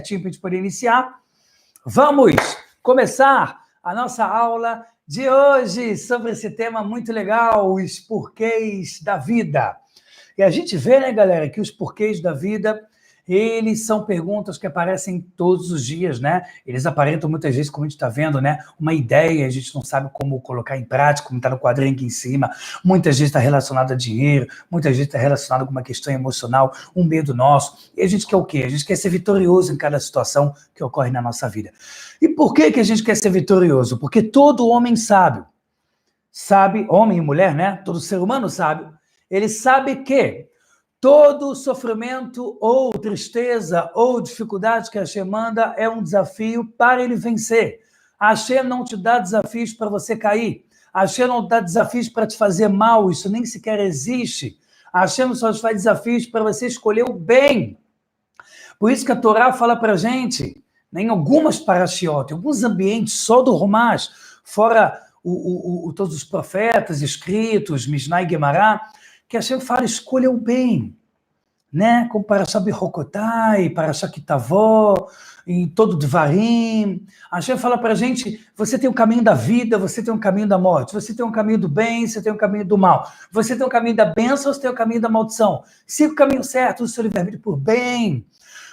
certinho para a gente poder iniciar. Vamos começar a nossa aula de hoje sobre esse tema muito legal, os porquês da vida. E a gente vê, né, galera, que os porquês da vida, eles são perguntas que aparecem todos os dias, né? Eles aparentam muitas vezes, como a gente está vendo, né? Uma ideia, a gente não sabe como colocar em prática, como está no quadrinho aqui em cima. Muitas vezes está relacionado a dinheiro, muitas vezes está relacionado com uma questão emocional, um medo nosso. E a gente quer o quê? A gente quer ser vitorioso em cada situação que ocorre na nossa vida. E por que a gente quer ser vitorioso? Porque todo homem sabe, homem e mulher, né? Todo ser humano sabe, ele sabe que todo sofrimento ou tristeza ou dificuldade que a Hashem manda é um desafio para ele vencer. A Hashem não te dá desafios para você cair. A Hashem não dá desafios para te fazer mal. Isso nem sequer existe. A Hashem só te faz desafios para você escolher o bem. Por isso que a Torá fala para a gente, né, em algumas parashiot, em alguns ambientes, só do Rumash, fora todos os profetas escritos, Mishnah e Gemara, que a Hashem fala, escolha o bem, né? Como Parashá Bechokotai, Parashá Kitavó, em todo Devarim. A Hashem fala para a gente, você tem o caminho da vida, você tem o caminho da morte, você tem o caminho do bem, você tem o caminho do mal, você tem o caminho da bênção, você tem o caminho da maldição. Siga o caminho certo, use o seu livre-arbítrio por bem.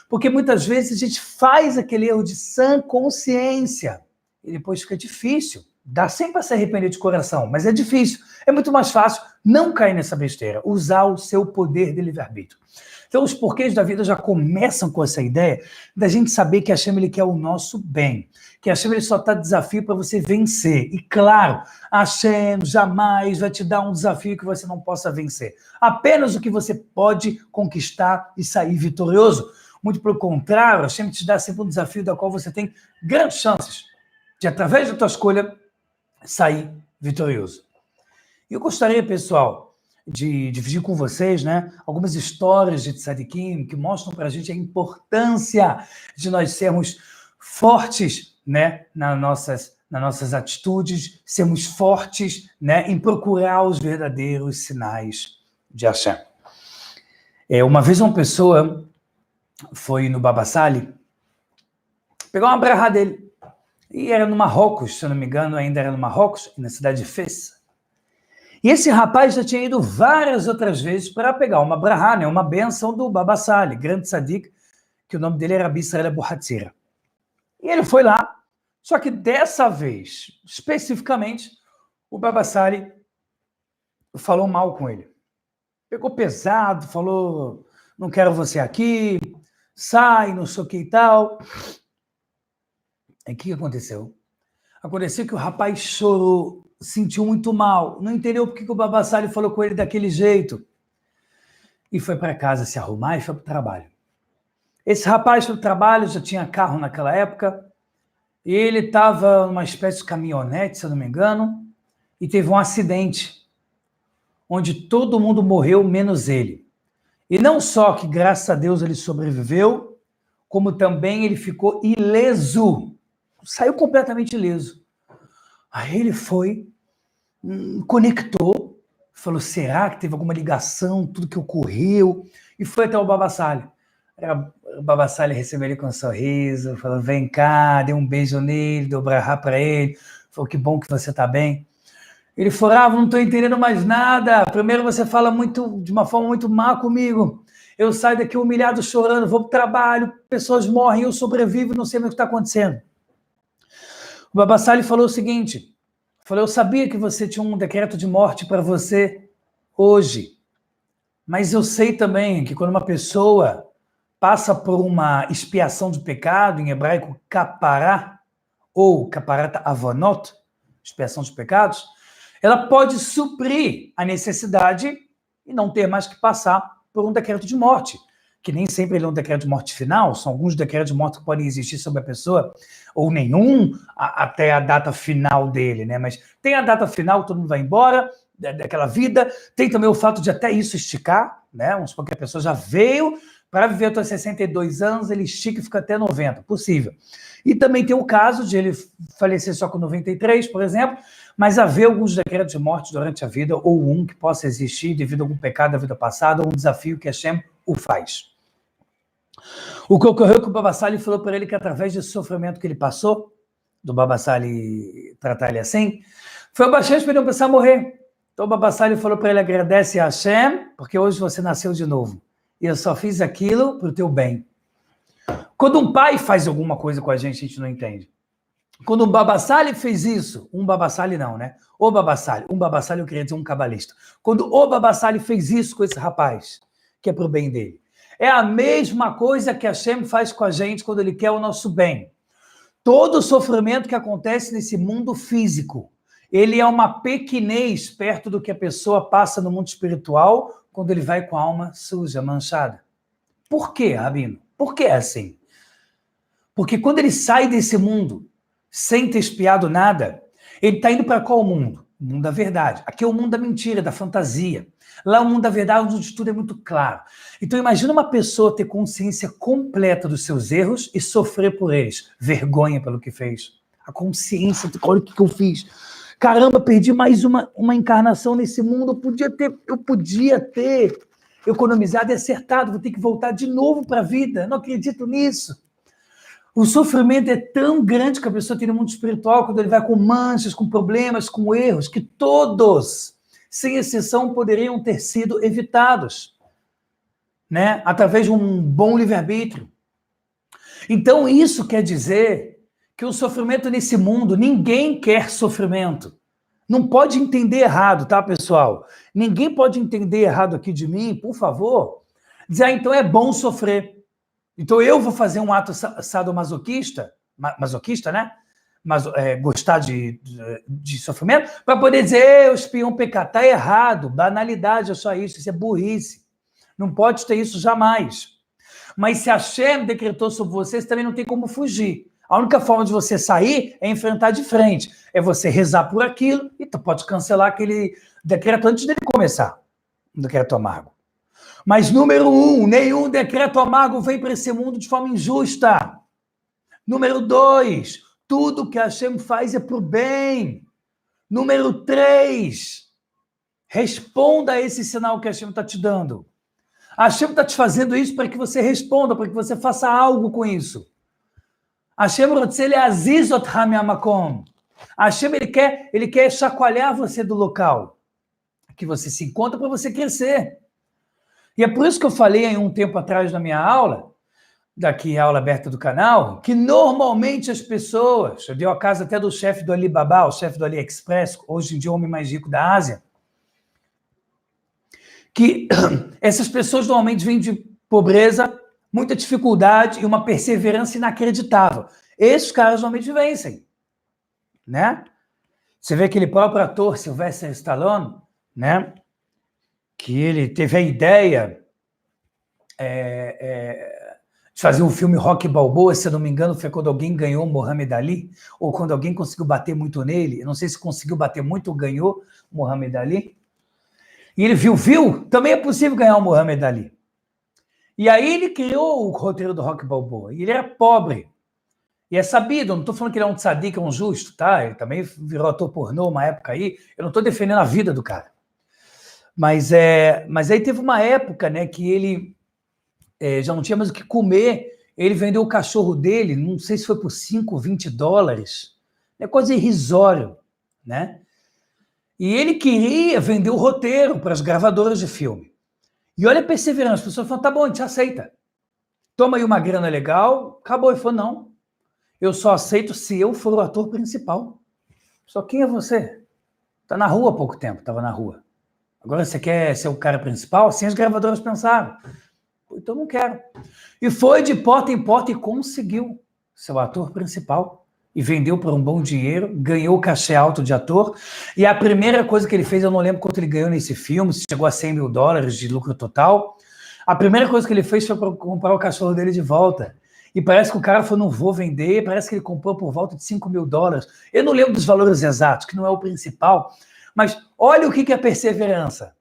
Porque muitas vezes a gente faz aquele erro de sã consciência, e depois fica difícil. Dá sempre para se arrepender de coração, mas é difícil. É muito mais fácil não cair nessa besteira, usar o seu poder de livre-arbítrio. Então, os porquês da vida já começam com essa ideia da gente saber que a Hashem, ele quer o nosso bem, que a Hashem, ele só está desafio para você vencer. E claro, a Hashem jamais vai te dar um desafio que você não possa vencer. Apenas o que você pode conquistar e sair vitorioso. Muito pelo contrário, a Hashem te dá sempre um desafio da qual você tem grandes chances de, através da tua escolha, sair vitorioso. E eu gostaria, pessoal, de dividir com vocês, né, algumas histórias de tzadikim que mostram para a gente a importância de nós sermos fortes, né, nas nossas atitudes, sermos fortes, né, em procurar os verdadeiros sinais de Hashem. Uma vez uma pessoa foi no Baba Sali, pegou uma brahá dele, e era no Marrocos, se eu não me engano, ainda era no Marrocos, na cidade de Fez. E esse rapaz já tinha ido várias outras vezes para pegar uma brahá, né, uma bênção do Baba Sali, grande tzadik, que o nome dele era Rabi Israel Abu Hatzira. E ele foi lá, só que dessa vez, especificamente, o Baba Sali falou mal com ele. Pegou pesado, falou, não quero você aqui, sai, não sei o que e tal. E o que aconteceu? Aconteceu que o rapaz chorou, sentiu muito mal, não entendeu porque que o Baba Sali falou com ele daquele jeito. E foi para casa se arrumar e foi para o trabalho. Esse rapaz foi para o trabalho, já tinha carro naquela época, e ele estava numa espécie de caminhonete, se eu não me engano, e teve um acidente, onde todo mundo morreu, menos ele. E não só que, graças a Deus, ele sobreviveu, como também ele ficou ileso. Saiu completamente ileso. Aí ele foi, conectou, falou, será que teve alguma ligação, tudo que ocorreu? E foi até o Baba Sali. O Baba Sali recebeu ele com um sorriso, falou, vem cá, deu um beijo nele, deu brahá para ele, falou, que bom que você está bem. Ele falou, não estou entendendo mais nada, primeiro você fala de uma forma muito má comigo, eu saio daqui humilhado, chorando, vou para o trabalho, pessoas morrem, eu sobrevivo, não sei mais o que está acontecendo. O Baba Sali falou o seguinte, falou, eu sabia que você tinha um decreto de morte para você hoje, mas eu sei também que quando uma pessoa passa por uma expiação de pecado, em hebraico kapará, ou kaparat avonot, expiação de pecados, ela pode suprir a necessidade e não ter mais que passar por um decreto de morte, que nem sempre ele é um decreto de morte final, são alguns decretos de morte que podem existir sobre a pessoa, ou nenhum, até a data final dele, né? Mas tem a data final, todo mundo vai embora daquela vida, tem também o fato de até isso esticar, né? Vamos supor que a pessoa já veio para viver até 62 anos, ele estica e fica até 90, possível. E também tem o caso de ele falecer só com 93, por exemplo, mas haver alguns decretos de morte durante a vida, ou um que possa existir devido a algum pecado da vida passada, ou um desafio que Hashem o faz. O que ocorreu que o Baba Sali falou para ele que através desse sofrimento que ele passou, do Baba Sali tratar ele assim, foi o bastante para ele não precisar morrer. Então o Baba Sali falou para ele, agradece a Hashem, porque hoje você nasceu de novo. E eu só fiz aquilo para o teu bem. Quando um pai faz alguma coisa com a gente não entende. Quando um Baba Sali fez isso, um Baba Sali não, né? O Baba Sali, um Baba Sali eu queria dizer um cabalista. Quando o Baba Sali fez isso com esse rapaz, que é pro bem dele, é a mesma coisa que a Hashem faz com a gente quando ele quer o nosso bem. Todo o sofrimento que acontece nesse mundo físico, ele é uma pequenez perto do que a pessoa passa no mundo espiritual quando ele vai com a alma suja, manchada. Por quê, Rabino? Por que é assim? Porque quando ele sai desse mundo sem ter espiado nada, ele está indo para qual mundo? O mundo da verdade. Aqui é o mundo da mentira, da fantasia. Lá é o mundo da verdade, onde tudo é muito claro. Então imagina uma pessoa ter consciência completa dos seus erros e sofrer por eles. Vergonha pelo que fez. A consciência, olha o que eu fiz. Caramba, perdi mais uma encarnação nesse mundo. Eu podia ter economizado e acertado. Vou ter que voltar de novo para a vida. Não acredito nisso. O sofrimento é tão grande que a pessoa tem no mundo espiritual, quando ele vai com manchas, com problemas, com erros, que todos, sem exceção, poderiam ter sido evitados, né? Através de um bom livre-arbítrio. Então, isso quer dizer que o sofrimento nesse mundo, ninguém quer sofrimento. Não pode entender errado, tá, pessoal? Ninguém pode entender errado aqui de mim, por favor. Dizer, então é bom sofrer. Então eu vou fazer um ato sadomasoquista, né? Mas, gostar de sofrimento, para poder dizer, eu espião pecado. Está errado, banalidade é só isso é burrice. Não pode ter isso jamais. Mas se a Hashem decretou sobre você também não tem como fugir. A única forma de você sair é enfrentar de frente. É você rezar por aquilo e tu pode cancelar aquele decreto antes dele começar. Um decreto amargo. Mas, número 1, nenhum decreto amargo vem para esse mundo de forma injusta. Número 2, tudo que a Hashem faz é para o bem. Número 3, responda a esse sinal que a Hashem está te dando. A Hashem está te fazendo isso para que você responda, para que você faça algo com isso. Hashem rotzele azizot hamiamakom. Hashem, ele quer chacoalhar você do local que você se encontra para você crescer. E é por isso que eu falei aí um tempo atrás na minha aula, daqui a aula aberta do canal, que normalmente as pessoas, eu dei a casa até do chefe do Alibaba, o chefe do AliExpress, hoje em dia o homem mais rico da Ásia, que essas pessoas normalmente vêm de pobreza, muita dificuldade e uma perseverança inacreditável. Esses caras normalmente vencem, né? Você vê aquele próprio ator, Sylvester Stallone, né? Que ele teve a ideia de fazer um filme Rocky Balboa, se eu não me engano, foi quando alguém ganhou Muhammad Ali, ou quando alguém conseguiu bater muito nele, eu não sei se conseguiu bater muito ou ganhou Muhammad Ali, e ele viu, também é possível ganhar o Muhammad Ali. E aí ele criou o roteiro do Rocky Balboa, e ele era pobre, e é sabido, eu não estou falando que ele é um tzadik, é um justo, tá? Ele também virou ator pornô uma época aí, eu não estou defendendo a vida do cara. Mas aí teve uma época, né, que ele já não tinha mais o que comer, ele vendeu o cachorro dele, não sei se foi por 5, 20 dólares, é coisa irrisório, né? E ele queria vender o roteiro para as gravadoras de filme. E olha a perseverança, as pessoas falam, tá bom, a gente aceita. Toma aí uma grana legal, acabou. Ele falou, não, eu só aceito se eu for o ator principal. Só quem é você? Tá na rua há pouco tempo, estava na rua. Agora você quer ser o cara principal? Assim as gravadoras pensaram. Então não quero. E foi de porta em porta e conseguiu ser o ator principal. E vendeu por um bom dinheiro, ganhou o cachê alto de ator. E a primeira coisa que ele fez, eu não lembro quanto ele ganhou nesse filme, chegou a 100 mil dólares de lucro total. A primeira coisa que ele fez foi comprar o cachorro dele de volta. E parece que o cara falou, não vou vender, parece que ele comprou por volta de 5 mil dólares. Eu não lembro dos valores exatos, que não é o principal. Mas olha o que é perseverança,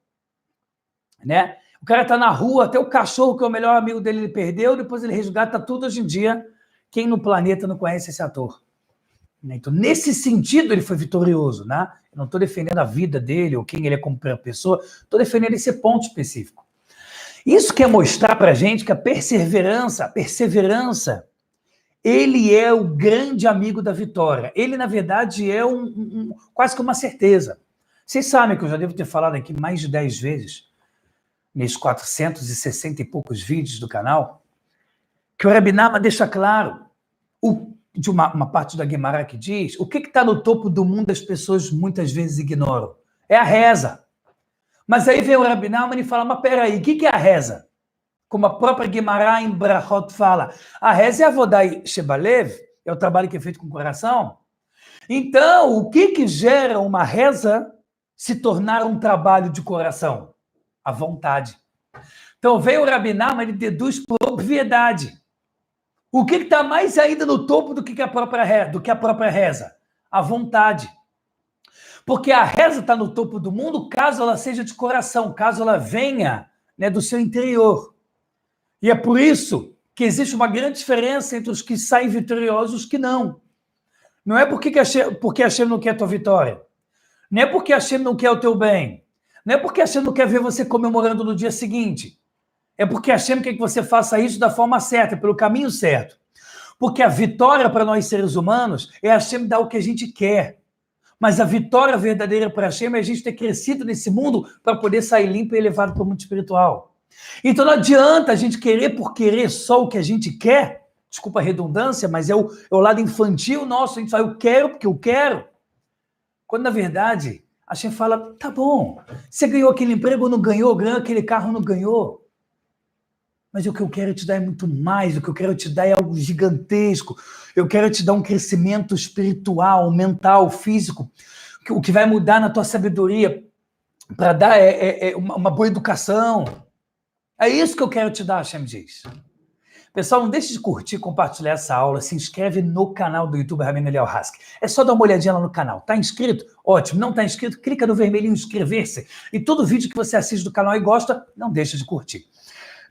né? O cara tá na rua, até o cachorro, que é o melhor amigo dele, ele perdeu, depois ele resgata tudo hoje em dia. Quem no planeta não conhece esse ator? Então, nesse sentido, ele foi vitorioso, né? Eu não estou defendendo a vida dele ou quem ele é como pessoa, estou defendendo esse ponto específico. Isso quer mostrar para a gente que a perseverança, ele é o grande amigo da vitória. Ele, na verdade, é quase que uma certeza. Vocês sabem que eu já devo ter falado aqui mais de 10 vezes, nesses 460 e poucos vídeos do canal, que o Rebbe Nachman deixa claro, de uma parte da Guimarães que diz, o que está no topo do mundo as pessoas muitas vezes ignoram? É a reza. Mas aí vem o Rebbe Nachman e fala, mas peraí, o que é a reza? Como a própria Guimarães em Brachot fala, a reza é a Avodah Shebalev, é o trabalho que é feito com o coração. Então, o que gera uma reza se tornar um trabalho de coração? A vontade. Então, vem o Rebbe Nachman, ele deduz por obviedade. O que está mais ainda no topo do que a própria reza? A vontade. Porque a reza está no topo do mundo caso ela seja de coração, caso ela venha, né, do seu interior. E é por isso que existe uma grande diferença entre os que saem vitoriosos e os que não. Não é porque Hashem não quer a tua vitória. Não é porque Hashem não quer o teu bem. Não é porque Hashem não quer ver você comemorando no dia seguinte. É porque Hashem quer que você faça isso da forma certa, pelo caminho certo. Porque a vitória para nós seres humanos é Hashem dar o que a gente quer. Mas a vitória verdadeira para Hashem é a gente ter crescido nesse mundo para poder sair limpo e elevado para o mundo espiritual. Então não adianta a gente querer por querer só o que a gente quer, desculpa a redundância, mas é o lado infantil nosso, a gente fala, eu quero porque eu quero. Quando na verdade, a gente fala, tá bom, você ganhou aquele emprego ou não ganhou, ganhou aquele carro ou não ganhou. Mas o que eu quero te dar é muito mais, o que eu quero te dar é algo gigantesco. Eu quero te dar um crescimento espiritual, mental, físico, o que vai mudar na tua sabedoria, para dar uma boa educação. É isso que eu quero te dar, Hashem diz. Pessoal, não deixe de curtir, compartilhar essa aula, se inscreve no canal do YouTube Rabbeinu Eliyahu Haskell. É só dar uma olhadinha lá no canal. Tá inscrito? Ótimo. Não tá inscrito? Clica no vermelhinho inscrever-se. E todo vídeo que você assiste do canal e gosta, não deixa de curtir.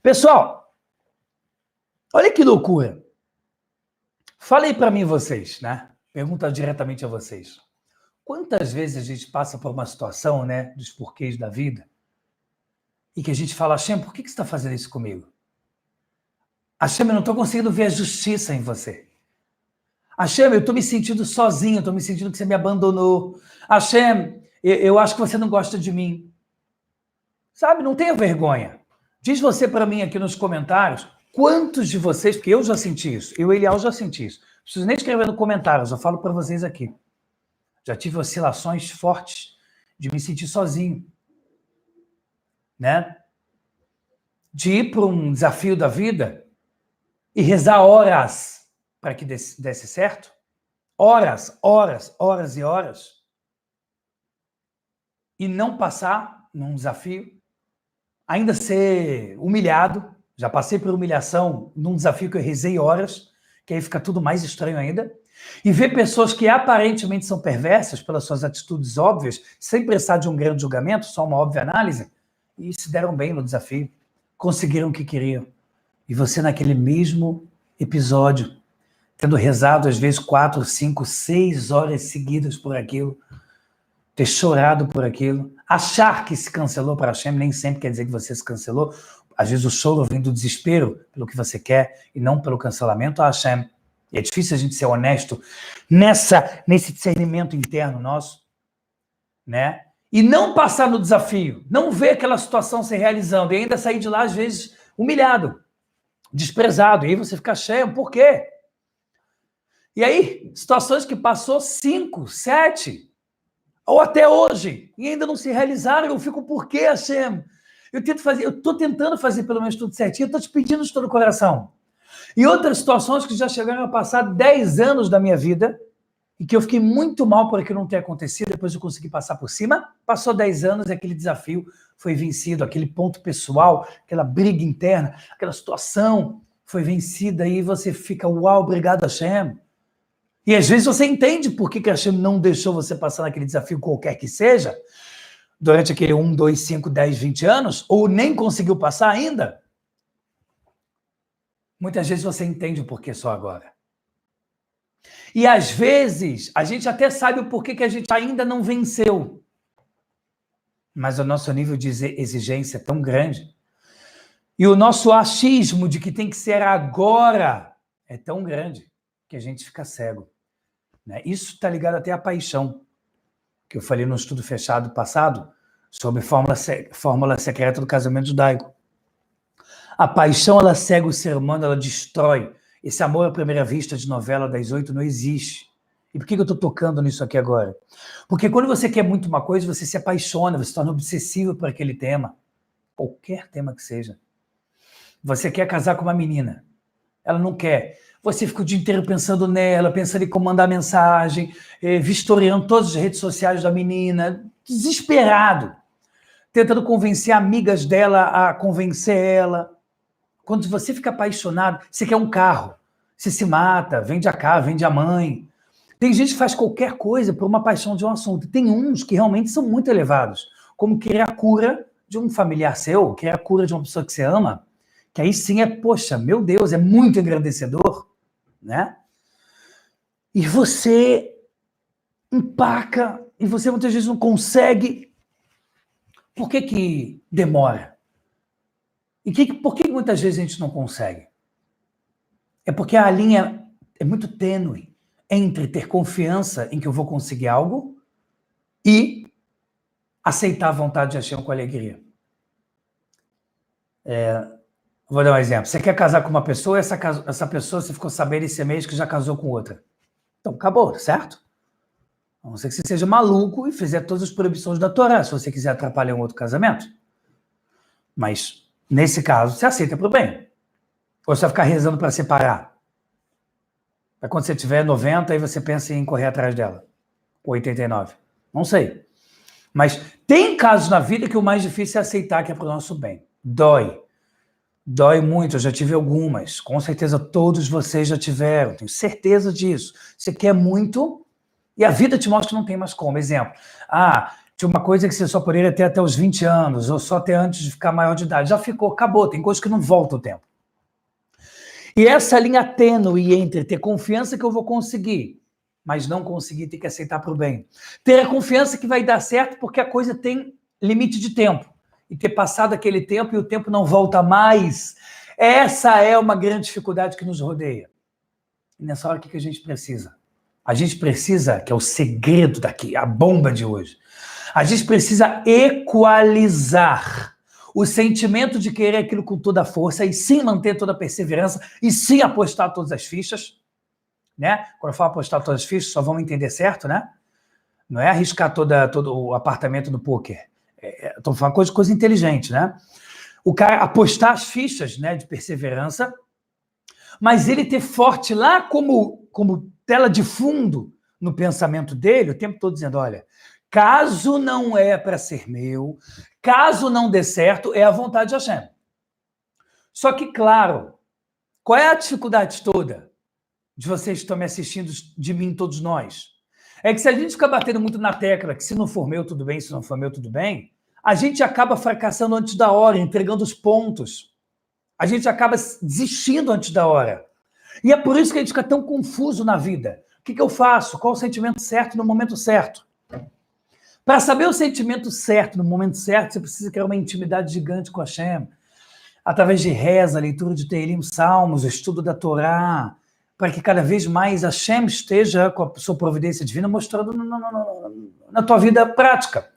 Pessoal, olha que loucura. Falei para mim vocês, né? Pergunta diretamente a vocês. Quantas vezes a gente passa por uma situação, né, dos porquês da vida, e que a gente fala, Hashem, por que você está fazendo isso comigo? Hashem, eu não estou conseguindo ver a justiça em você. Hashem, eu estou me sentindo sozinho, estou me sentindo que você me abandonou. Hashem, eu acho que você não gosta de mim. Sabe, não tenha vergonha. Diz você para mim aqui nos comentários, quantos de vocês, porque eu já senti isso, eu e Eliel já senti isso. Não preciso nem escrever no comentário, eu já falo para vocês aqui. Já tive oscilações fortes de me sentir sozinho. Né? De ir para um desafio da vida e rezar horas para que desse certo. Horas e horas. E não passar num desafio. Ainda ser humilhado. Já passei por humilhação num desafio que eu rezei horas, que aí fica tudo mais estranho ainda. E ver pessoas que aparentemente são perversas pelas suas atitudes óbvias, sem precisar de um grande julgamento, só uma óbvia análise, e se deram bem no desafio, conseguiram o que queriam. E você naquele mesmo episódio, tendo rezado às vezes 4, 5, 6 horas seguidas por aquilo, ter chorado por aquilo, achar que se cancelou para Hashem, nem sempre quer dizer que você se cancelou, às vezes o choro vem do desespero pelo que você quer e não pelo cancelamento a Hashem. E é difícil a gente ser honesto nesse discernimento interno nosso, né? E não passar no desafio, não ver aquela situação se realizando e ainda sair de lá, às vezes, humilhado, desprezado. E aí você fica cheio, por quê? E aí, situações que passou 5, 7, ou até hoje, e ainda não se realizaram, eu fico, por quê, Hashem? Eu estou tentando fazer pelo menos tudo certinho, eu estou te pedindo de todo o coração. E outras situações que já chegaram a passar 10 anos da minha vida, e que eu fiquei muito mal por aquilo não ter acontecido, depois eu consegui passar por cima, passou 10 anos e aquele desafio foi vencido, aquele ponto pessoal, aquela briga interna, aquela situação foi vencida e você fica, uau, obrigado Hashem. E às vezes você entende por que Hashem não deixou você passar naquele desafio qualquer que seja, durante aquele 1, 2, 5, 10, 20 anos, ou nem conseguiu passar ainda. Muitas vezes você entende o porquê só agora. E às vezes, a gente até sabe o porquê que a gente ainda não venceu. Mas o nosso nível de exigência é tão grande E o nosso achismo de que tem que ser agora é tão grande que a gente fica cego. Né? Isso está ligado até à paixão, que eu falei no estudo fechado passado, sobre fórmula secreta do casamento judaico. A paixão, ela cega o ser humano, ela destrói. Esse amor à primeira vista de novela das 8 não existe. E por que eu estou tocando nisso aqui agora? Porque quando você quer muito uma coisa, você se apaixona, você se torna obsessivo por aquele tema. Qualquer tema que seja. Você quer casar com uma menina. Ela não quer. Você fica o dia inteiro pensando nela, pensando em como mandar mensagem, vistoriando todas as redes sociais da menina, desesperado, tentando convencer amigas dela a convencer ela. Quando você fica apaixonado, você quer um carro, você se mata, vende a casa, vende a mãe. Tem gente que faz qualquer coisa por uma paixão de um assunto. Tem uns que realmente são muito elevados, como querer a cura de um familiar seu, querer a cura de uma pessoa que você ama, que aí sim é, poxa, meu Deus, é muito engrandecedor, né? E você empaca, e você muitas vezes não consegue. Por que demora? E por que muitas vezes a gente não consegue? É porque a linha é muito tênue entre ter confiança em que eu vou conseguir algo e aceitar a vontade de Hashem com alegria. Vou dar um exemplo. Você quer casar com uma pessoa e essa pessoa, você ficou sabendo esse mês que já casou com outra. Então, acabou, certo? A não ser que você seja maluco e fizer todas as proibições da Torá, se você quiser atrapalhar um outro casamento. Mas, nesse caso, você aceita para o bem. Ou você vai ficar rezando para separar. Aí quando você tiver 90, aí você pensa em correr atrás dela. 89. Não sei. Mas tem casos na vida que o mais difícil é aceitar que é para o nosso bem. Dói. Dói muito, eu já tive algumas. Com certeza todos vocês já tiveram. Tenho certeza disso. Você quer muito e a vida te mostra que não tem mais como. Exemplo. Tinha uma coisa que você só poderia ter até os 20 anos, ou só ter antes de ficar maior de idade. Já ficou, acabou. Tem coisas que não voltam o tempo. E essa linha tênue entre ter confiança que eu vou conseguir, mas não conseguir, ter que aceitar para o bem. Ter a confiança que vai dar certo porque a coisa tem limite de tempo. E ter passado aquele tempo e o tempo não volta mais. Essa é uma grande dificuldade que nos rodeia. E nessa hora, o que a gente precisa? A gente precisa, que é o segredo daqui, a bomba de hoje, a gente precisa equalizar o sentimento de querer aquilo com toda a força e sim manter toda a perseverança e sim apostar todas as fichas, né? Quando eu falo apostar todas as fichas, só vamos entender certo, né? Não é arriscar todo o apartamento no pôquer. Estou falando coisa inteligente, né? O cara apostar as fichas, né, de perseverança, mas ele ter forte lá como tela de fundo no pensamento dele, o tempo todo dizendo, olha, caso não é para ser meu, caso não dê certo, é a vontade de Hashem. Só que, claro, qual é a dificuldade toda de vocês que estão me assistindo, de mim, todos nós? É que se a gente ficar batendo muito na tecla que se não for meu, tudo bem, se não for meu, tudo bem, a gente acaba fracassando antes da hora, entregando os pontos. A gente acaba desistindo antes da hora. E é por isso que a gente fica tão confuso na vida. O que eu faço? Qual o sentimento certo no momento certo? Para saber o sentimento certo no momento certo, você precisa criar uma intimidade gigante com Hashem. Através de reza, leitura de Tehilim, Salmos, o estudo da Torá, para que cada vez mais Hashem esteja com a sua providência divina mostrando na tua vida prática.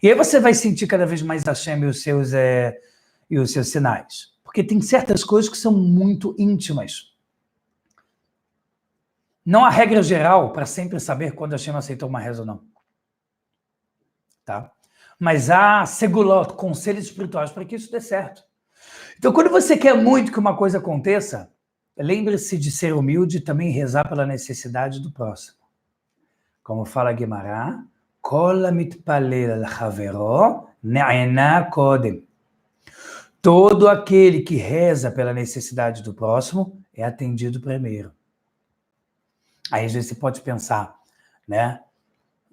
E aí você vai sentir cada vez mais Hashem e os seus sinais. Porque tem certas coisas que são muito íntimas. Não há regra geral para sempre saber quando Hashem aceitou uma reza ou não. Tá? Mas há segulot, conselhos espirituais para que isso dê certo. Então, quando você quer muito que uma coisa aconteça, lembre-se de ser humilde e também rezar pela necessidade do próximo. Como fala Guimarães, Kol mitpalel al-havero ne'ena kodem. Todo aquele que reza pela necessidade do próximo é atendido primeiro. Aí, às vezes, você pode pensar, né?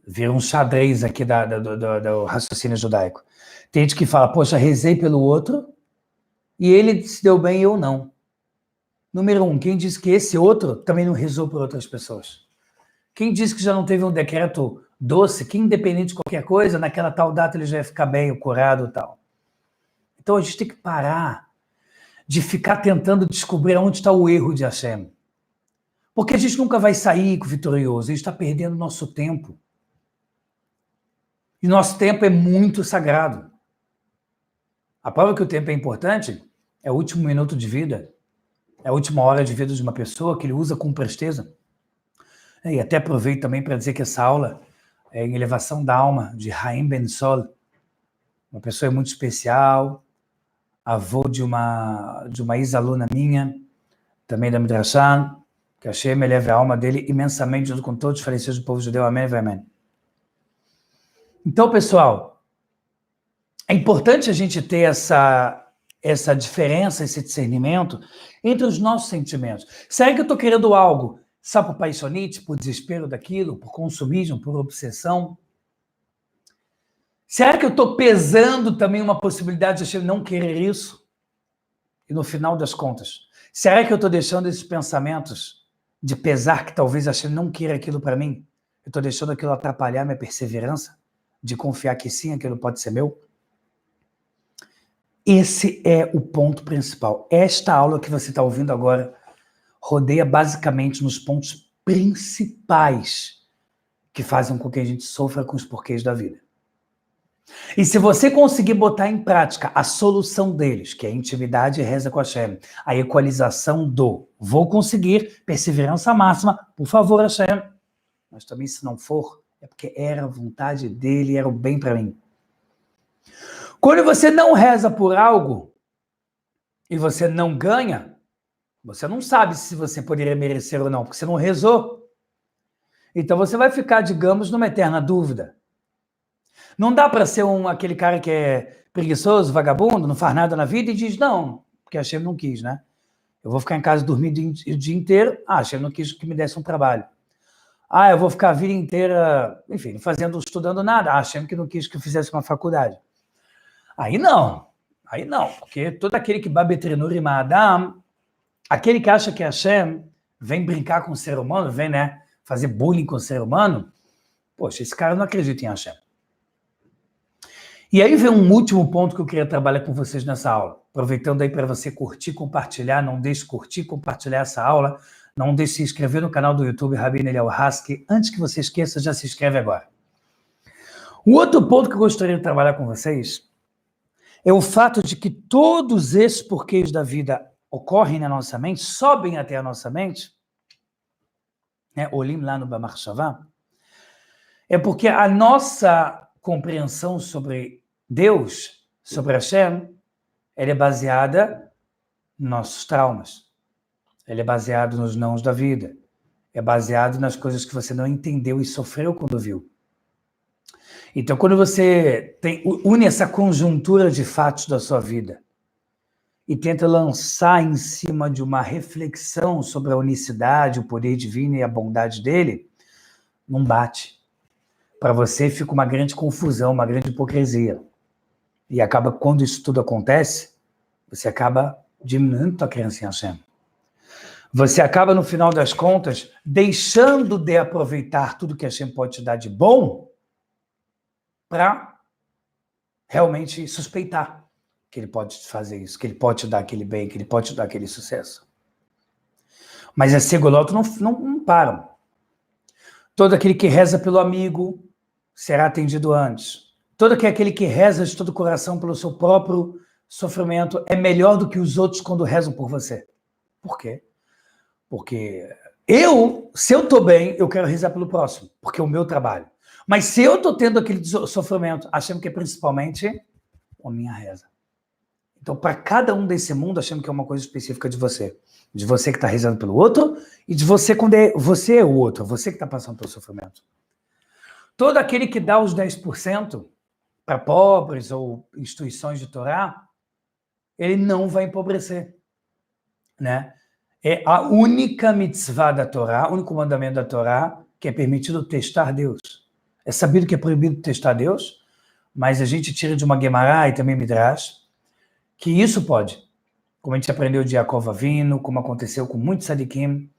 Vira um xadrez aqui do raciocínio judaico. Tem gente que fala, poxa, rezei pelo outro e ele se deu bem e eu não. Número 1, quem diz que esse outro também não rezou por outras pessoas? Quem diz que já não teve um decreto doce, que independente de qualquer coisa, naquela tal data ele já ia ficar bem, curado e tal. Então a gente tem que parar de ficar tentando descobrir onde está o erro de Hashem. Porque a gente nunca vai sair vitorioso, a gente está perdendo nosso tempo. E nosso tempo é muito sagrado. A prova que o tempo é importante é o último minuto de vida, é a última hora de vida de uma pessoa que ele usa com presteza. E até aproveito também para dizer que essa aula é em elevação da alma, de Haim Ben Sol, uma pessoa muito especial, avô de uma ex-aluna minha, também da Midrashah, que Hashem eleve a alma dele imensamente, junto com todos os falecidos do povo judeu. Amém, amém. Então, pessoal, é importante a gente ter essa diferença, esse discernimento entre os nossos sentimentos. Será que eu estou querendo algo só por paixonite, por desespero daquilo, por consumismo, por obsessão? Será que eu estou pesando também uma possibilidade de não querer isso? E no final das contas, será que eu estou deixando esses pensamentos de pesar que talvez Hashem não queira aquilo para mim? Eu estou deixando aquilo atrapalhar minha perseverança? De confiar que sim, aquilo pode ser meu? Esse é o ponto principal. Esta aula que você está ouvindo agora rodeia basicamente nos pontos principais que fazem com que a gente sofra com os porquês da vida. E se você conseguir botar em prática a solução deles, que é a intimidade e reza com Hashem, a equalização do vou conseguir, perseverança máxima, por favor, Hashem. Mas também, se não for, é porque era a vontade dele, era o bem para mim. Quando você não reza por algo e você não ganha, você não sabe se você poderia merecer ou não, porque você não rezou. Então você vai ficar, digamos, numa eterna dúvida. Não dá para ser aquele cara que é preguiçoso, vagabundo, não faz nada na vida e diz, não, porque Hashem não quis, né? Eu vou ficar em casa dormindo o dia inteiro, Hashem não quis que me desse um trabalho. Eu vou ficar a vida inteira, enfim, estudando nada, Hashem que não quis que eu fizesse uma faculdade. Aí não, porque todo aquele que babetrenur e ma'adam, aquele que acha que Hashem vem brincar com o ser humano, vem, né, fazer bullying com o ser humano, poxa, esse cara não acredita em Hashem. E aí vem um último ponto que eu queria trabalhar com vocês nessa aula, aproveitando aí para você curtir, compartilhar, não deixe curtir, compartilhar essa aula, não deixe se inscrever no canal do YouTube Rabino Eliyahu Haski, antes que você esqueça, já se inscreve agora. O outro ponto que eu gostaria de trabalhar com vocês é o fato de que todos esses porquês da vida ocorrem na nossa mente, sobem até a nossa mente, né, olim lá no Bamachshavá, é porque a nossa compreensão sobre Deus, sobre Hashem, ela é baseada nos nossos traumas, ela é baseada nos nãos da vida, é baseado nas coisas que você não entendeu e sofreu quando viu. Então, quando você une essa conjuntura de fatos da sua vida e tenta lançar em cima de uma reflexão sobre a unicidade, o poder divino e a bondade dele, não bate. Para você fica uma grande confusão, uma grande hipocrisia. E acaba, quando isso tudo acontece, você acaba diminuindo a crença em Hashem. Você acaba, no final das contas, deixando de aproveitar tudo que Hashem pode te dar de bom para realmente suspeitar que ele pode fazer isso, que ele pode te dar aquele bem, que ele pode te dar aquele sucesso. Mas as segolotas não param. Todo aquele que reza pelo amigo será atendido antes. Todo aquele que reza de todo o coração pelo seu próprio sofrimento é melhor do que os outros quando rezam por você. Por quê? Porque se eu estou bem, eu quero rezar pelo próximo, porque é o meu trabalho. Mas se eu estou tendo aquele sofrimento, achando que é principalmente a minha reza. Então, para cada um desse mundo, achando que é uma coisa específica de você. De você que está rezando pelo outro e de você quando você é o outro, você que está passando pelo sofrimento. Todo aquele que dá os 10% para pobres ou instituições de Torá, ele não vai empobrecer, né? É a única mitzvah da Torá, o único mandamento da Torá, que é permitido testar Deus. É sabido que é proibido testar Deus, mas a gente tira de uma Guemará e também Midrash, que isso pode. Como a gente aprendeu de Yaakov Avinu, como aconteceu com muitos sadiquim.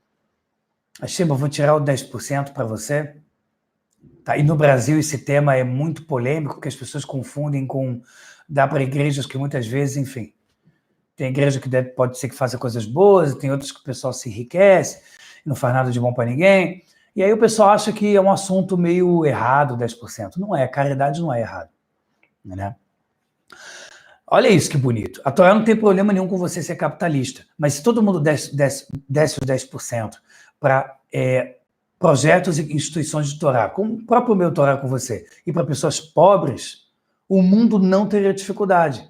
Hashem, eu vou tirar o 10% para você. Tá? E no Brasil esse tema é muito polêmico, que as pessoas confundem com dar para igrejas que muitas vezes, enfim, Tem igreja que pode ser que faça coisas boas, tem outras que o pessoal se enriquece, não faz nada de bom para ninguém. E aí o pessoal acha que é um assunto meio errado, 10%. Não é, caridade não é errado, né? Olha isso que bonito. A Torá não tem problema nenhum com você ser capitalista, mas se todo mundo desse os 10% para projetos e instituições de Torá, como o próprio meu Torá com você, e para pessoas pobres, o mundo não teria dificuldade.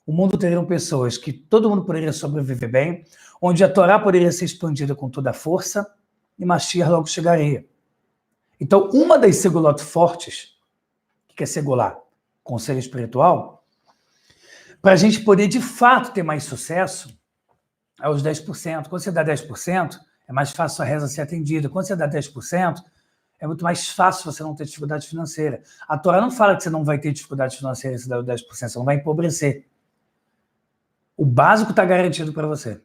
O mundo teria pessoas que todo mundo poderia sobreviver bem, onde a Torá poderia ser expandida com toda a força, e Mashiach logo chegaria. Então, uma das segulot fortes, que é segular, conselho espiritual, para a gente poder, de fato, ter mais sucesso, é os 10%. Quando você dá 10%, é mais fácil a reza ser atendida. Quando você dá 10%, é muito mais fácil você não ter dificuldade financeira. A Torá não fala que você não vai ter dificuldade financeira se dá o 10%, você não vai empobrecer. O básico está garantido para você.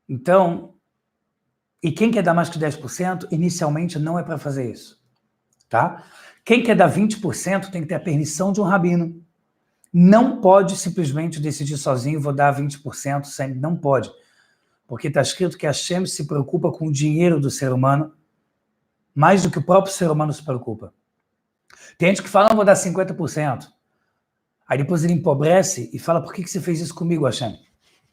Então, e quem quer dar mais que 10%, inicialmente não é para fazer isso. Tá? Quem quer dar 20% tem que ter a permissão de um rabino. Não pode simplesmente decidir sozinho, vou dar 20%, sempre. Não pode. Porque está escrito que Hashem se preocupa com o dinheiro do ser humano mais do que o próprio ser humano se preocupa. Tem gente que fala, não, vou dar 50%. Aí depois ele empobrece e fala, por que você fez isso comigo, Hashem?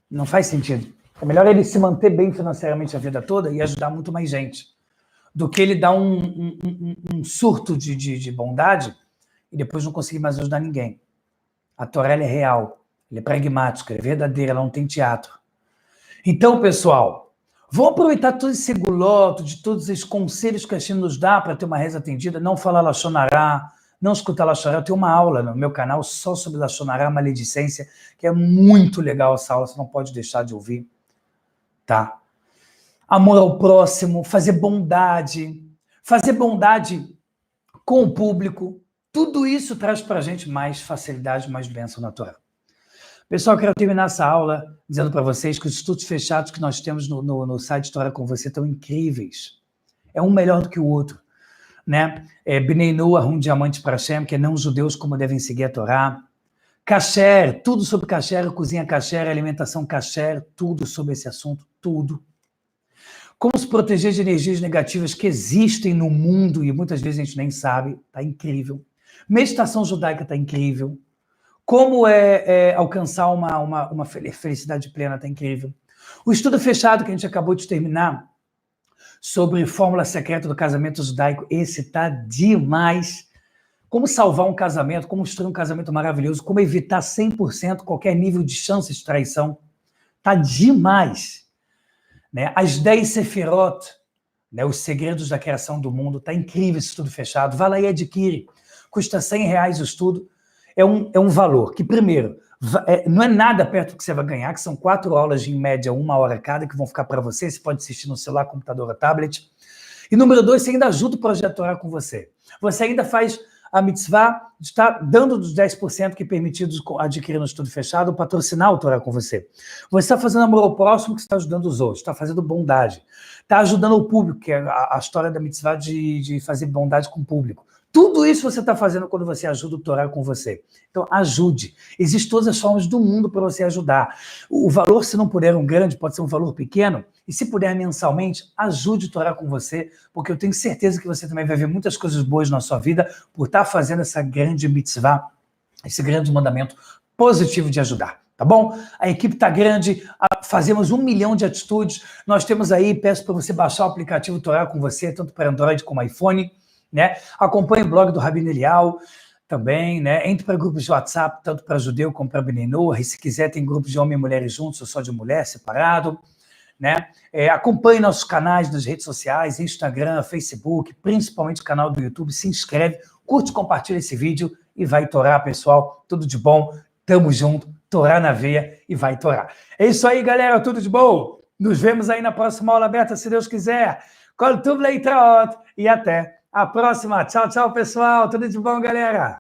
Não faz sentido. É melhor ele se manter bem financeiramente a vida toda e ajudar muito mais gente, do que ele dar um surto de bondade e depois não conseguir mais ajudar ninguém. A Torá é real, ela é pragmática, ela é verdadeira, ela não tem teatro. Então, pessoal, vamos aproveitar todo esse guloto, de todos esses conselhos que a Hashem nos dá para ter uma reza atendida, não falar Lashon Hará, não escutar Lashon Hará. Eu tenho uma aula no meu canal só sobre Lashon Hará, maledicência, que é muito legal essa aula, você não pode deixar de ouvir, tá? Amor ao próximo, fazer bondade com o público, tudo isso traz para a gente mais facilidade, mais bênção na Torá. Pessoal, eu quero terminar essa aula dizendo para vocês que os estudos fechados que nós temos no site Torá com você estão incríveis. É um melhor do que o outro, né? Bnei Noach, um diamante para Hashem, que é não judeus como devem seguir a Torá. Kasher, tudo sobre kasher, cozinha kasher, alimentação kasher, tudo sobre esse assunto, tudo. Como se proteger de energias negativas que existem no mundo e muitas vezes a gente nem sabe, tá incrível. Meditação judaica tá incrível. Como alcançar uma felicidade plena tá incrível. O estudo fechado que a gente acabou de terminar sobre fórmula secreta do casamento judaico, esse tá demais. Como salvar um casamento, como construir um casamento maravilhoso, como evitar 100% qualquer nível de chance de traição. Tá demais. Né? As 10 sefirot, né? Os segredos da criação do mundo, tá incrível esse estudo fechado. Vai lá e adquire. Custa R$100 o estudo. É um valor que, primeiro, não é nada perto do que você vai ganhar, que são 4 aulas de, em média, 1 hora cada, que vão ficar para você. Você pode assistir no celular, computador ou tablet. E número 2, você ainda ajuda o projeto Torá com você. Você ainda faz a mitzvah de estar dando dos 10% que é permitido adquirir no estudo fechado, patrocinar o Torá com você. Você está fazendo amor ao próximo, que está ajudando os outros, está fazendo bondade, está ajudando o público, que é a história da mitzvah de fazer bondade com o público. Tudo isso você está fazendo quando você ajuda o Torá com você. Então, ajude. Existem todas as formas do mundo para você ajudar. O valor, se não puder um grande, pode ser um valor pequeno. E se puder mensalmente, ajude o Torá com você, porque eu tenho certeza que você também vai ver muitas coisas boas na sua vida por estar fazendo essa grande mitzvah, esse grande mandamento positivo de ajudar. Tá bom? A equipe está grande, fazemos 1 milhão de atitudes. Nós temos aí, peço para você baixar o aplicativo Torá com você, tanto para Android como iPhone. Né? Acompanhe o blog do Rabino Elial também, né? Entre para grupos de WhatsApp, tanto para judeu como para Bnei Noach, e se quiser tem grupos de homem e mulheres juntos, ou só de mulher, separado, né? Acompanhe nossos canais nas redes sociais, Instagram, Facebook, principalmente o canal do YouTube, se inscreve, curte, compartilha esse vídeo e vai torar, pessoal, tudo de bom, tamo junto, torar na veia e vai torar. É isso aí, galera, tudo de bom? Nos vemos aí na próxima aula aberta, se Deus quiser. Kol tuv leitraot e até a próxima. Tchau, tchau, pessoal. Tudo de bom, galera.